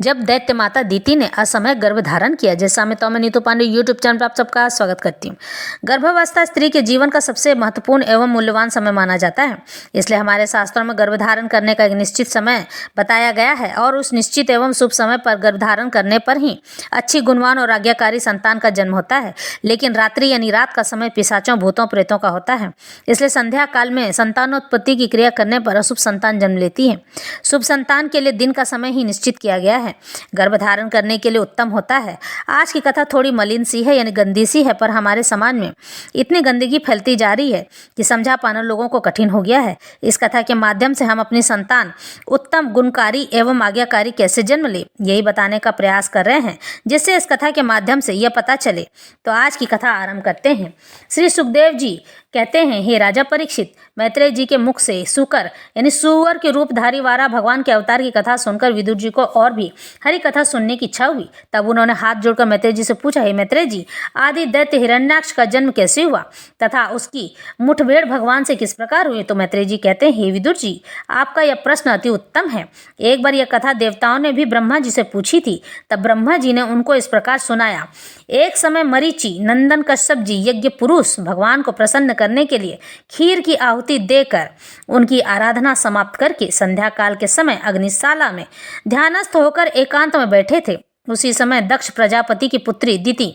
जब दैत्य माता दीति ने असमय गर्भ धारण किया। जैसा मैं नीतू पांडे यूट्यूब चैनल पर आप सबका स्वागत करती हूँ। गर्भावस्था स्त्री के जीवन का सबसे महत्वपूर्ण एवं मूल्यवान समय माना जाता है, इसलिए हमारे शास्त्रों में गर्भधारण करने का एक निश्चित समय बताया गया है और उस निश्चित एवं शुभ समय पर गर्भधारण करने पर ही अच्छी गुणवान और आज्ञाकारी संतान का जन्म होता है। लेकिन रात्रि यानी रात का समय पिशाचों भूतों प्रेतों का होता है, इसलिए संध्या काल में संतानोत्पत्ति की क्रिया करने पर अशुभ संतान जन्म लेती है। शुभ संतान के लिए दिन का समय ही निश्चित किया गया है, गर्भधारण करने के लिए उत्तम होता है। आज की कथा थोड़ी मलिन सी है यानी गंदी सी है, पर हमारे समाज में इतनी गंदगी फैलती जा रही है कि समझा पाना लोगों को कठिन हो गया है। इस कथा के माध्यम से हम अपनी संतान उत्तम गुणकारी एवं आज्ञाकारी कैसे जन्म ले, यही बताने का प्रयास कर रहे हैं, जिससे इस कथा के माध्यम से यह पता चले। तो आज की कथा आरंभ करते हैं। श्री सुखदेव जी कहते हैं, हे राजा परीक्षित, मैत्रेय जी के मुख से सुकर यानी सुअर के रूपधारी वारा भगवान के अवतार की कथा सुनकर विदुर जी को और भी हरि कथा सुनने की इच्छा हुई। तब उन्होंने हाथ जोड़कर मैत्रेय जी से पूछा, हे मैत्रेय जी, आदि दैत्य हिरण्याक्ष का जन्म कैसे हुआ तथा उसकी मुठभेड़ भगवान से किस प्रकार हुई। तो मैत्रेय जी कहते हैं, हे विदुर जी, आपका यह प्रश्न अति उत्तम है। एक बार यह कथा देवताओं ने भी ब्रह्मा जी से पूछी थी, तब ब्रह्मा जी ने उनको इस प्रकार सुनाया। एक समय मरीचि नंदन कश्यप जी यज्ञ पुरुष भगवान को प्रसन्न करने के लिए खीर की आहुति देकर उनकी आराधना समाप्त करके संध्या काल के समय अग्निशाला में ध्यानस्थ होकर एकांत में बैठे थे। उसी समय दक्ष प्रजापति की पुत्री दिति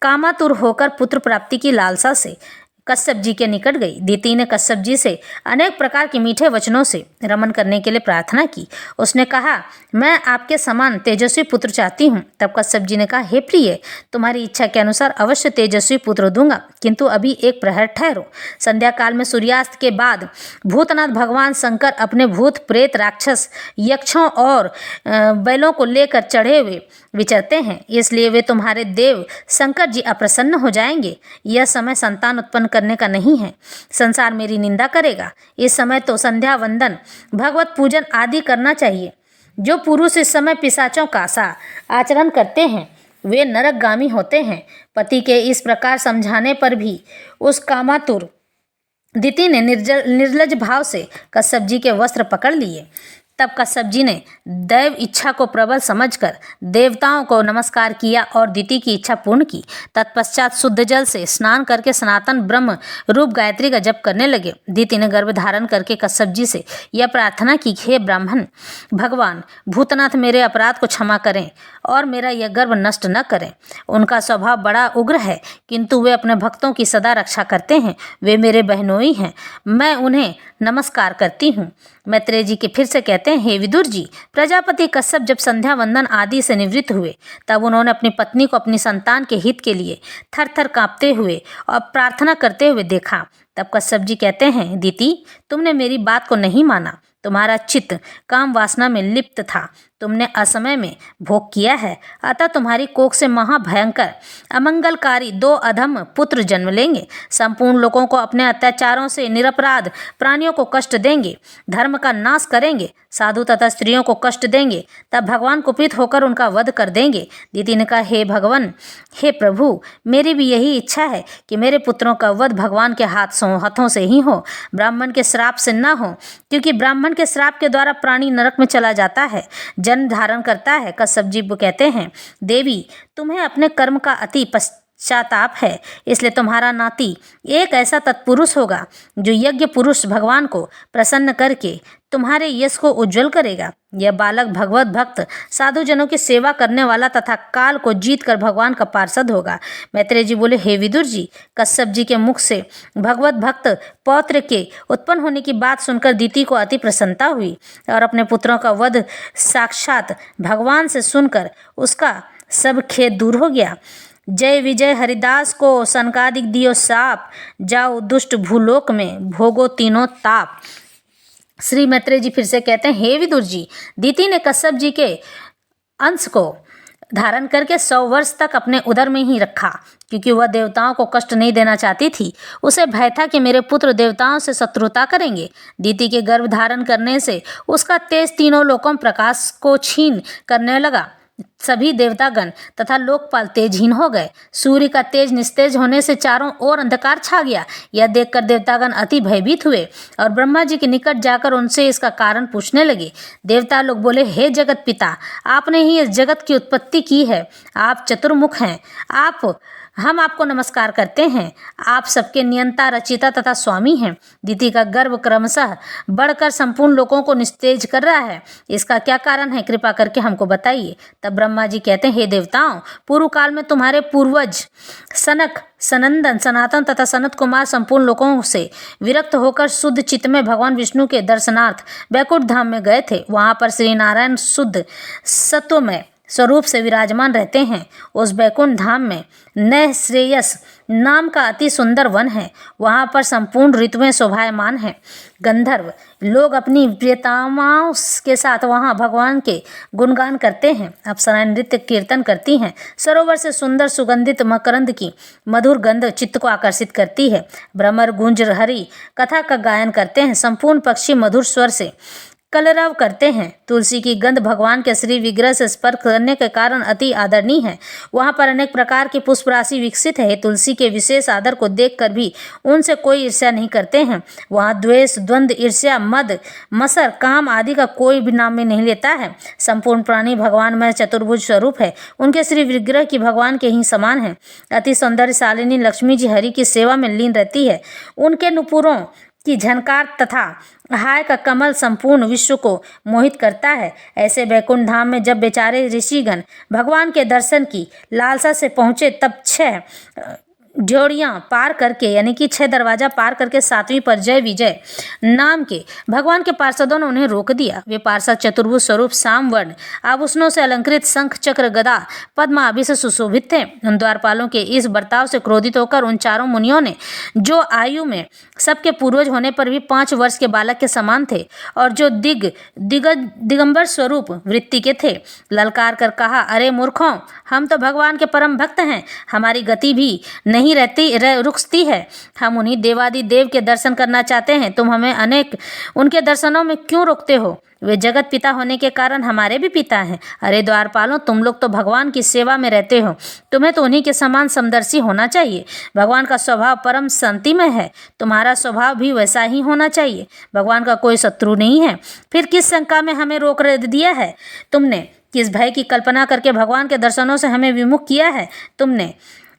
कामातुर होकर पुत्र प्राप्ति की लालसा से कश्यप जी के निकट गई। दिति ने कश्यप जी से अनेक प्रकार के मीठे वचनों से रमन करने के लिए प्रार्थना की। उसने कहा, मैं आपके समान तेजस्वी पुत्र चाहती हूँ। तब कश्यप जी ने कहा, हे प्रिय, तुम्हारी इच्छा के अनुसार अवश्य तेजस्वी पुत्र दूंगा, किंतु अभी एक प्रहर ठहरो। संध्या काल में सूर्यास्त के बाद भूतनाथ भगवान शंकर अपने भूत प्रेत राक्षस यक्षों और बैलों को लेकर चढ़े हुए विचरते हैं, इसलिए वे तुम्हारे देव शंकर जी अप्रसन्न हो जाएंगे। यह समय संतान उत्पन्न करने का नहीं है, संसार मेरी निंदा करेगा। इस समय तो संध्या वंदन भगवत पूजन आदि करना चाहिए। जो पुरुष इस समय पिशाचों का सा आचरण करते हैं वे नरकगामी होते हैं। पति के इस प्रकार समझाने पर भी उस कामातुर दिति ने निर्लज भाव से कश्यप जी के वस्त्र पकड़ लिए। तब कश्यप जी ने दैव इच्छा को प्रबल समझकर देवताओं को नमस्कार किया और दिति की इच्छा पूर्ण की। तत्पश्चात शुद्ध जल से स्नान करके सनातन ब्रह्म रूप गायत्री का जप करने लगे। दिति ने गर्भ धारण करके कश्यप जी से यह प्रार्थना की, हे ब्राह्मण भगवान भूतनाथ, मेरे अपराध को क्षमा करें और मेरा यह गर्भ नष्ट न करें। उनका स्वभाव बड़ा उग्र है, किंतु वे अपने भक्तों की सदा रक्षा करते हैं। वे मेरे बहनोई हैं, मैं उन्हें नमस्कार करती हूँ। मैत्रेय जी के फिर से कहते हैं, हे विदुर जी, प्रजापति कश्यप जब संध्या वंदन आदि से निवृत्त हुए तब उन्होंने अपनी पत्नी को अपनी संतान के हित के लिए थर थर कांपते हुए और प्रार्थना करते हुए देखा। तब कश्यप जी कहते हैं, दिति, तुमने मेरी बात को नहीं माना। तुम्हारा चित्त काम वासना में लिप्त था, तुमने असमय में भोग किया है, अतः तुम्हारी कोख से महाभयंकर अमंगलकारी 2 अधम पुत्र जन्म लेंगे। संपूर्ण लोगों को अपने अत्याचारों से निरपराध प्राणियों को कष्ट देंगे, धर्म का नाश करेंगे, साधु तथा स्त्रियों को कष्ट देंगे। तब भगवान कुपित होकर उनका वध कर देंगे। दिति ने कहा, हे भगवान, हे प्रभु, मेरी भी यही इच्छा है कि मेरे पुत्रों का वध भगवान के हाथों से ही हो, ब्राह्मण के श्राप से न हो, क्योंकि ब्राह्मण के श्राप के द्वारा प्राणी नरक में चला जाता है, जन्म धारण करता है। कश्यप जी कहते हैं, देवी, तुम्हें अपने कर्म का अति पश्चाताप है, इसलिए तुम्हारा नाती एक ऐसा तत्पुरुष होगा जो यज्ञ पुरुष भगवान को प्रसन्न करके तुम्हारे यश को उज्जवल करेगा। यह बालक भगवत भक्त साधुजनों की सेवा करने वाला तथा काल को जीत कर भगवान का पार्षद होगा। मैत्रेय जी बोले, हे विदुर जी, कश्यप जी के मुख से भगवत भक्त पौत्र के उत्पन्न होने की बात सुनकर दिति को अति प्रसन्नता हुई और अपने पुत्रों का वध साक्षात भगवान से सुनकर उसका सब खेद दूर हो गया। जय विजय हरिदास को सनकादिक दियो साप, जाओ दुष्ट भूलोक में भोगो तीनों ताप। श्री मैत्रेय जी फिर से कहते हैं, हे विदुर जी, दिति ने कश्यप जी के अंश को धारण करके 100 वर्ष तक अपने उदर में ही रखा, क्योंकि वह देवताओं को कष्ट नहीं देना चाहती थी। उसे भय था कि मेरे पुत्र देवताओं से शत्रुता करेंगे। दिति के गर्भ धारण करने से उसका तेज तीनों लोकों में प्रकाश को छीन करने लगा। सभी देवतागण तथा लोकपाल तेजहीन हो गए। सूर्य का तेज निस्तेज होने से चारों ओर अंधकार छा गया। यह देखकर देवतागण अति भयभीत हुए और ब्रह्मा जी के निकट जाकर उनसे इसका कारण पूछने लगे। देवता लोग बोले, हे जगत पिता, आपने ही इस जगत की उत्पत्ति की है। आप चतुर्मुख हैं। हम आपको नमस्कार करते हैं। आप सबके नियंता, रचिता तथा स्वामी हैं। दिति का गर्भ क्रमशः बढ़कर संपूर्ण लोगों को निस्तेज कर रहा है। इसका क्या कारण है, कृपा करके हमको बताइए। तब ब्रह्मा जी कहते हैं, हे देवताओं, पूर्व काल में तुम्हारे पूर्वज सनक, सनंदन, सनातन तथा सनत कुमार संपूर्ण लोगों से विरक्त होकर शुद्ध चित्त में भगवान विष्णु के दर्शनार्थ बैकुंठ धाम में गए थे। वहां पर श्री नारायण शुद्ध सत्वमय स्वरूप से विराजमान रहते हैं। उस बैकुंठ धाम में नय श्रेयस नाम का अति सुंदर वन है। वहाँ पर संपूर्ण ऋतुएं शोभायमान हैं। गंधर्व लोग अपनी प्रियतमाओं के साथ वहाँ भगवान के गुणगान करते हैं। अप्सराएं नृत्य कीर्तन करती हैं। सरोवर से सुंदर सुगंधित मकरंद की मधुर गंध चित्त को आकर्षित करती है। भ्रमर गुंज हरि कथा का गायन करते हैं। संपूर्ण पक्षी मधुर स्वर से कलरव करते हैं। तुलसी की गंध भगवान के श्री विग्रह से स्पर्श करने के कारण अति आदरणीय है। वहाँ पर अनेक प्रकार की पुष्प राशि विकसित है। तुलसी के विशेष आदर को देखकर भी उनसे कोई ईर्ष्या नहीं करते हैं। वहाँ द्वेष, द्वंद्व, ईर्ष्या, मद, मत्सर, काम आदि का कोई भी नाम में नहीं लेता है। संपूर्ण प्राणी भगवान में चतुर्भुज स्वरूप है। उनके श्री विग्रह की भगवान के ही समान है। अति सौंदर्यशालिनी लक्ष्मी जी हरि की सेवा में लीन रहती है। उनके नुपुरों की झनकार तथा हाय का कमल संपूर्ण विश्व को मोहित करता है। ऐसे बैकुंठ धाम में जब बेचारे ऋषिगण भगवान के दर्शन की लालसा से पहुँचे, तब 6 ड्योढ़ियाँ पार करके, यानी कि 6 दरवाजा पार करके 7वीं पर जय विजय नाम के भगवान के पार्षदों ने उन्हें रोक दिया। वे पार्षद चतुर्भुज स्वरूप सामवर्ण आभूषणों से अलंकृत शंख, चक्र, गदा, पद्म आदि से सुशोभित थे। उन द्वारपालों के इस बर्ताव से क्रोधित होकर उन चारों मुनियों ने, जो आयु में सबके पूर्वज होने पर भी 5 वर्ष के बालक के समान थे और जो दिगंबर स्वरूप वृत्ति के थे, ललकार कर कहा, अरे मूर्खों, हम तो भगवान के परम भक्त हैं। हमारी गति भी नहीं रुकती है। हम उन्हीं देवादि देव के दर्शन करना चाहते हैं। तुम हमें अनेक उनके दर्शनों में क्यों रोकते हो? वे जगत पिता होने के कारण हमारे भी पिता हैं। अरे द्वारपालों, तुम लोग तो भगवान की सेवा में रहते हो। तुम्हें तो उन्हीं के समान समदर्शी होना चाहिए। भगवान का स्वभाव परम शांतिमय है। तुम्हारा स्वभाव भी वैसा ही होना चाहिए। भगवान का कोई शत्रु नहीं है। फिर किस शंका में हमें रोक दिया है तुमने? किस भय की कल्पना करके भगवान के दर्शनों से हमें विमुख किया है तुमने?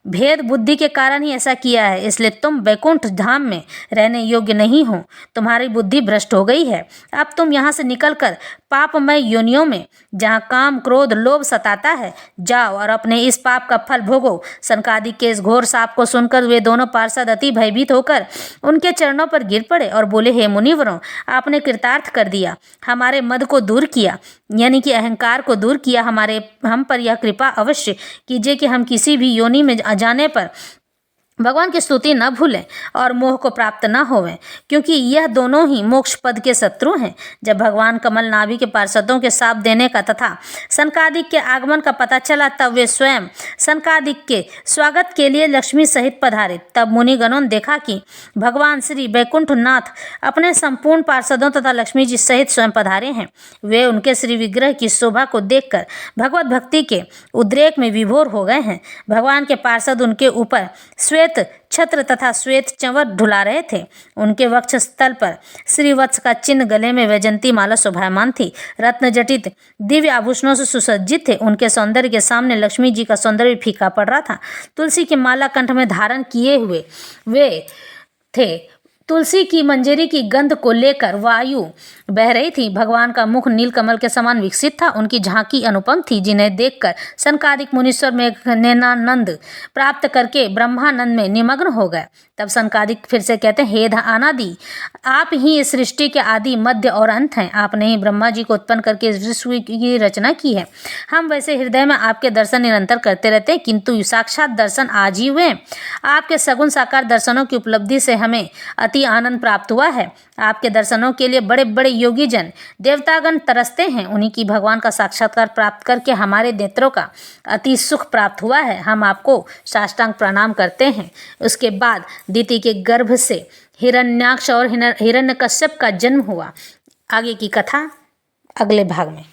भेद बुद्धि के कारण ही ऐसा किया है, इसलिए तुम बैकुंठ धाम में रहने योग्य नहीं हो। तुम्हारी बुद्धि भ्रष्ट हो गई है। अब तुम यहाँ से निकलकर पापमय योनियों में, जहाँ काम, क्रोध, लोभ सताता है, जाओ और अपने इस पाप का फल भोगो। सनकादिक के इस घोर शाप को सुनकर वे दोनों पार्षद अति भयभीत होकर उनके चरणों पर गिर पड़े और बोले, हे मुनिवरों, आपने कृतार्थ कर दिया, हमारे मद को दूर किया, यानी कि अहंकार को दूर किया। हम पर यह कृपा अवश्य कीजिए कि हम किसी भी योनि में जाने पर भगवान की स्तुति न भूलें और मोह को प्राप्त न होवें, क्योंकि यह दोनों ही मोक्ष पद के शत्रु हैं। जब भगवान कमल नाभि के पार्षदों के शाप देने का तथा सनकादिक के आगमन का पता चला, तब वे स्वयं सनकादिक के स्वागत के लिए लक्ष्मी सहित पधारे। तब मुनिगणों ने देखा कि भगवान श्री बैकुंठनाथ अपने संपूर्ण पार्षदों तथा लक्ष्मी जी सहित स्वयं पधारे हैं। वे उनके श्री विग्रह की शोभा को देखकर भगवत भक्ति के उद्रेक में विभोर हो गए हैं। भगवान के पार्षद उनके ऊपर श्वेत छत्र तथा श्वेत चंवर ढुला रहे थे। उनके वक्ष स्थल पर श्रीवत्स का चिन्ह, गले में वैजंती माला शोभायमान थी, रत्न जटित दिव्य आभूषणों से सुसज्जित थे। उनके सौंदर्य के सामने लक्ष्मी जी का सौंदर्य फीका पड़ रहा था। तुलसी की माला कंठ में धारण किए हुए वे थे। तुलसी की मंजरी की गंध को लेकर वायु बह रही थी। भगवान का मुख नीलकमल के समान विकसित था। उनकी झांकी अनुपम थी, जिन्हें देखकर सनकादिक मुनीश्वर में नैनानंद प्राप्त करके ब्रह्मानंद में निमग्न हो गए। तब सनकादिक फिर से कहते हैं, हे अनादि, आप ही इस सृष्टि के आदि, मध्य और अंत हैं। आपने ही ब्रह्मा जी को उत्पन्न करके इस विश्व की रचना की है। हम वैसे हृदय में आपके दर्शन निरंतर करते रहते हैं, किंतु साक्षात दर्शन आज ही हुए। आपके सगुण साकार दर्शनों की उपलब्धि से हमें अति आनंद प्राप्त हुआ है। आपके दर्शनों के लिए बड़े बड़े योगी जन, देवतागण तरसते हैं। उन्हीं की भगवान का साक्षात्कार प्राप्त करके हमारे नेत्रों का अति सुख प्राप्त हुआ है। हम आपको साष्टांग प्रणाम करते हैं। उसके बाद दिति के गर्भ से हिरण्याक्ष और हिरण्यकश्यप का जन्म हुआ। आगे की कथा अगले भाग में।